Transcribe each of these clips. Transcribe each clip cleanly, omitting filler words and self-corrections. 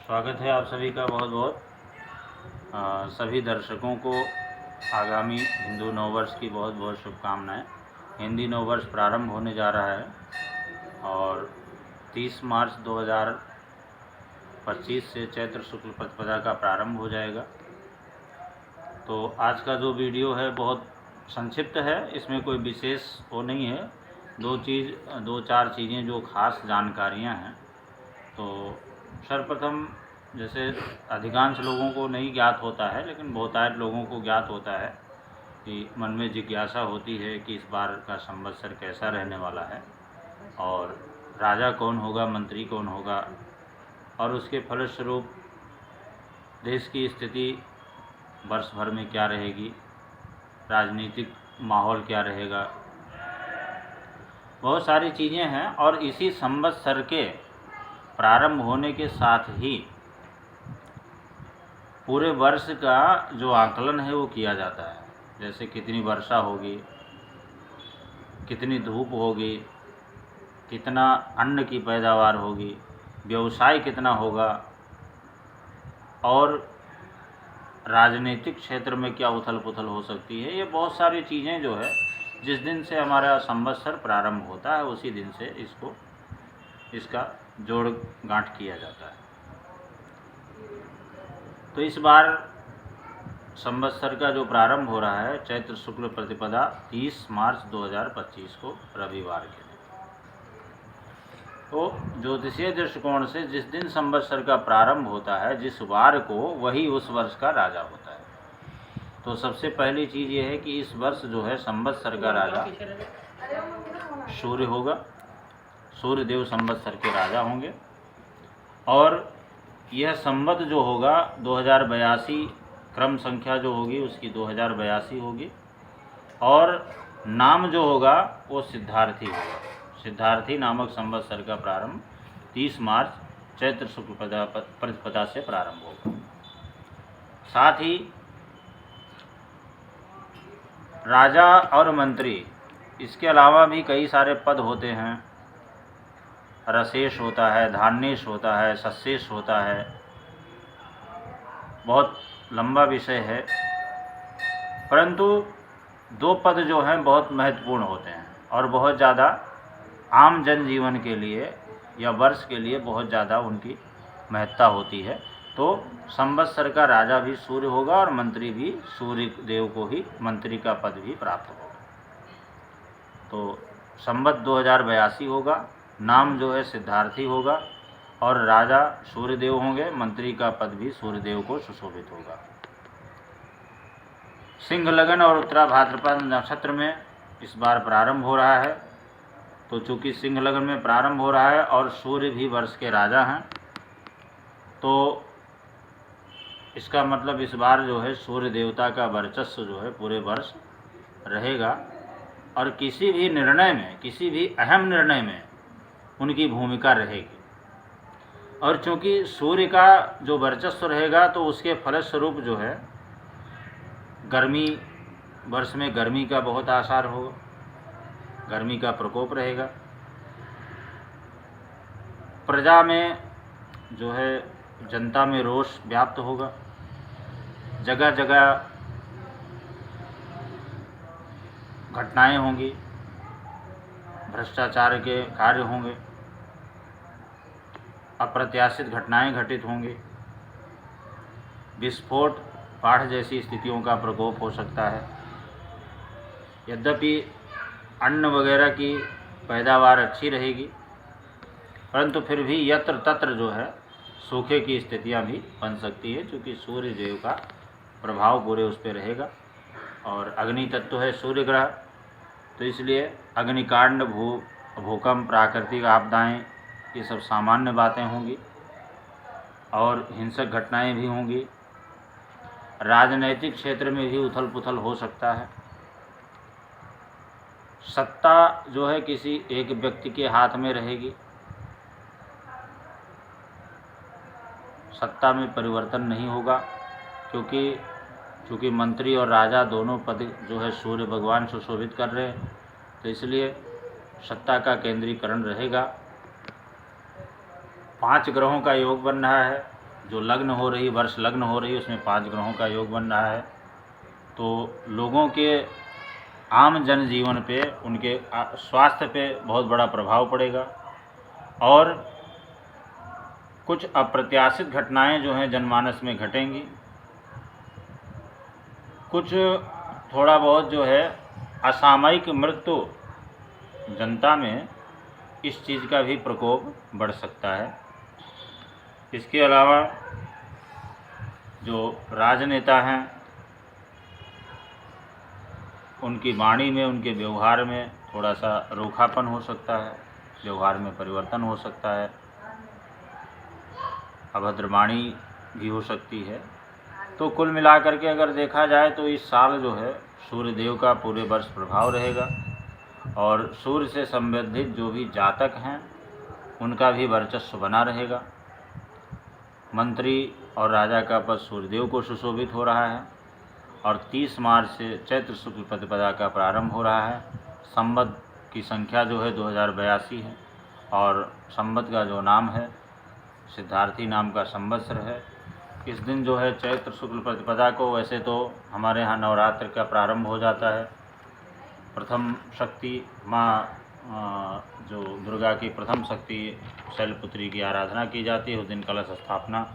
स्वागत है आप सभी का बहुत बहुत। सभी दर्शकों को आगामी हिंदू नववर्ष की बहुत बहुत शुभकामनाएं। हिंदी नववर्ष प्रारंभ होने जा रहा है और 30 मार्च 2025 से चैत्र शुक्ल प्रतिपदा का प्रारंभ हो जाएगा। तो आज का जो वीडियो है बहुत संक्षिप्त है, इसमें कोई विशेष वो नहीं है। दो चार चीज़ें जो खास जानकारियां हैं। तो सर्वप्रथम, जैसे अधिकांश लोगों को नहीं ज्ञात होता है लेकिन बहुतायत लोगों को ज्ञात होता है कि मन में जिज्ञासा होती है कि इस बार का संवत्सर कैसा रहने वाला है और राजा कौन होगा, मंत्री कौन होगा और उसके फलस्वरूप देश की स्थिति वर्ष भर में क्या रहेगी, राजनीतिक माहौल क्या रहेगा, बहुत सारी चीज़ें हैं। और इसी संवत्सर के प्रारंभ होने के साथ ही पूरे वर्ष का जो आकलन है वो किया जाता है। जैसे कितनी वर्षा होगी, कितनी धूप होगी, कितना अन्न की पैदावार होगी, व्यवसाय कितना होगा और राजनीतिक क्षेत्र में क्या उथल पुथल हो सकती है। ये बहुत सारी चीज़ें जो है जिस दिन से हमारा संवत्सर प्रारंभ होता है उसी दिन से इसका जोड़ गांठ किया जाता है। तो इस बार संवत्सर का जो प्रारंभ हो रहा है चैत्र शुक्ल प्रतिपदा 30 मार्च 2025 को रविवार के दिन। तो ज्योतिषीय दृष्टिकोण से जिस दिन संवत्सर का प्रारंभ होता है, जिस वार को, वही उस वर्ष का राजा होता है। तो सबसे पहली चीज़ ये है कि इस वर्ष जो है संवत्सर का राजा सूर्य होगा। सूर्य देव संवत्सर के राजा होंगे और यह संवत जो होगा 2082, क्रम संख्या जो होगी उसकी 2082 होगी और नाम जो होगा वो सिद्धार्थी होगा। सिद्धार्थी नामक संवत्सर का प्रारंभ 30 मार्च चैत्र शुक्ल प्रतिपदा से प्रारंभ होगा। साथ ही राजा और मंत्री, इसके अलावा भी कई सारे पद होते हैं। रसेश होता है, धान्येश होता है, सस्येश होता है, बहुत लंबा विषय है। परंतु दो पद जो हैं बहुत महत्वपूर्ण होते हैं और बहुत ज़्यादा आम जनजीवन के लिए या वर्ष के लिए बहुत ज़्यादा उनकी महत्ता होती है। तो संवत्सर का राजा भी सूर्य होगा और मंत्री भी सूर्य देव को ही मंत्री का पद भी प्राप्त होगा। तो संवत 2082 होगा, नाम जो है सिद्धार्थी होगा और राजा सूर्यदेव होंगे, मंत्री का पद भी सूर्यदेव को सुशोभित होगा। सिंह लगन और उत्तरा भाद्रपद नक्षत्र में इस बार प्रारंभ हो रहा है। तो चूँकि सिंह लगन में प्रारंभ हो रहा है और सूर्य भी वर्ष के राजा हैं, तो इसका मतलब इस बार जो है सूर्य देवता का वर्चस्व जो है पूरे वर्ष रहेगा और किसी भी निर्णय में, किसी भी अहम निर्णय में उनकी भूमिका रहेगी। और चूँकि सूर्य का जो वर्चस्व रहेगा तो उसके फलस्वरूप जो है गर्मी, वर्ष में गर्मी का बहुत आसार होगा, गर्मी का प्रकोप रहेगा। प्रजा में जो है, जनता में रोष व्याप्त होगा, जगह जगह घटनाएं होंगी, भ्रष्टाचार के कार्य होंगे, अप्रत्याशित घटनाएं घटित होंगी, विस्फोट, बाढ़ जैसी स्थितियों का प्रकोप हो सकता है। यद्यपि अन्न वगैरह की पैदावार अच्छी रहेगी, परंतु फिर भी यत्र तत्र जो है सूखे की स्थितियां भी बन सकती है, क्योंकि सूर्य देव का प्रभाव पूरे उस पर रहेगा और अग्नि तत्व है सूर्य ग्रह। तो इसलिए अग्निकांड, भूकंप, प्राकृतिक आपदाएं, ये सब सामान्य बातें होंगी और हिंसक घटनाएं भी होंगी। राजनैतिक क्षेत्र में भी उथल पुथल हो सकता है। सत्ता जो है किसी एक व्यक्ति के हाथ में रहेगी, सत्ता में परिवर्तन नहीं होगा, क्योंकि मंत्री और राजा दोनों पद जो है सूर्य भगवान सुशोभित कर रहे हैं। तो इसलिए सत्ता का केंद्रीकरण रहेगा। 5 ग्रहों का योग बन रहा है, जो लग्न हो रही, वर्ष लग्न हो रही, उसमें 5 ग्रहों का योग बन रहा है। तो लोगों के आम जनजीवन पे, उनके स्वास्थ्य पे बहुत बड़ा प्रभाव पड़ेगा और कुछ अप्रत्याशित घटनाएं जो हैं जनमानस में घटेंगी। कुछ थोड़ा बहुत जो है असामयिक मृत्यु जनता में, इस चीज़ का भी प्रकोप बढ़ सकता है। इसके अलावा जो राजनेता हैं, उनकी वाणी में, उनके व्यवहार में थोड़ा सा रूखापन हो सकता है, व्यवहार में परिवर्तन हो सकता है, अभद्र वाणी भी हो सकती है। तो कुल मिलाकर के अगर देखा जाए तो इस साल जो है सूर्य देव का पूरे वर्ष प्रभाव रहेगा और सूर्य से संबंधित जो भी जातक हैं उनका भी वर्चस्व बना रहेगा। मंत्री और राजा का पद सूर्यदेव को सुशोभित हो रहा है और 30 मार्च से चैत्र शुक्ल प्रतिपदा का प्रारंभ हो रहा है। संवत की संख्या जो है 2082 है और संवत का जो नाम है सिद्धार्थी नाम का संवत्सर है। इस दिन जो है चैत्र शुक्ल प्रतिपदा को, वैसे तो हमारे यहाँ नवरात्र का प्रारंभ हो जाता है। प्रथम शक्ति माँ जो दुर्गा की प्रथम शक्ति शैलपुत्री की आराधना की जाती है। उस दिन कलश स्थापना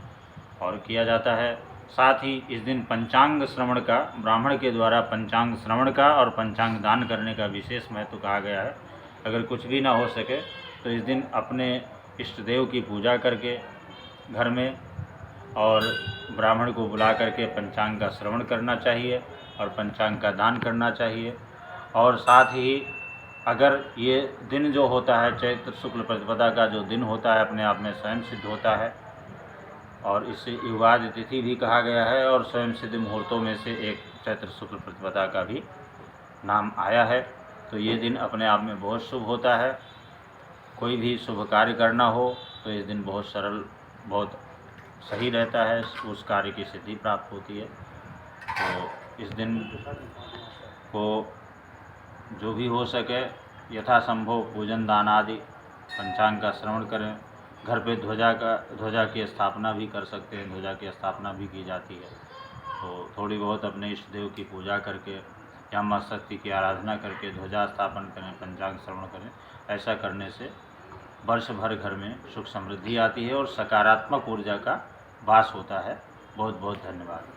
और किया जाता है। साथ ही इस दिन पंचांग श्रवण का, ब्राह्मण के द्वारा पंचांग श्रवण का और पंचांग दान करने का विशेष महत्व कहा गया है। अगर कुछ भी ना हो सके तो इस दिन अपने इष्ट देव की पूजा करके घर में और ब्राह्मण को बुला करके पंचांग का श्रवण करना चाहिए और पंचांग का दान करना चाहिए। और साथ ही अगर ये दिन जो होता है चैत्र शुक्ल प्रतिपदा का जो दिन होता है अपने आप में स्वयं सिद्ध होता है और इसे युगादि तिथि भी कहा गया है और स्वयं सिद्ध मुहूर्तों में से एक चैत्र शुक्ल प्रतिपदा का भी नाम आया है। तो ये दिन अपने आप में बहुत शुभ होता है। कोई भी शुभ कार्य करना हो तो इस दिन बहुत सरल, बहुत सही रहता है, उस कार्य की सिद्धि प्राप्त होती है। तो इस दिन को जो भी हो सके यथासंभव पूजन दान आदि पंचांग का श्रवण करें। घर पे ध्वजा की स्थापना भी कर सकते हैं, ध्वजा की स्थापना भी की जाती है। तो थोड़ी बहुत अपने इष्ट देव की पूजा करके या माँ शक्ति की आराधना करके ध्वजा स्थापन करें, पंचांग श्रवण करें। ऐसा करने से वर्ष भर घर में सुख समृद्धि आती है और सकारात्मक ऊर्जा का वास होता है। बहुत बहुत धन्यवाद।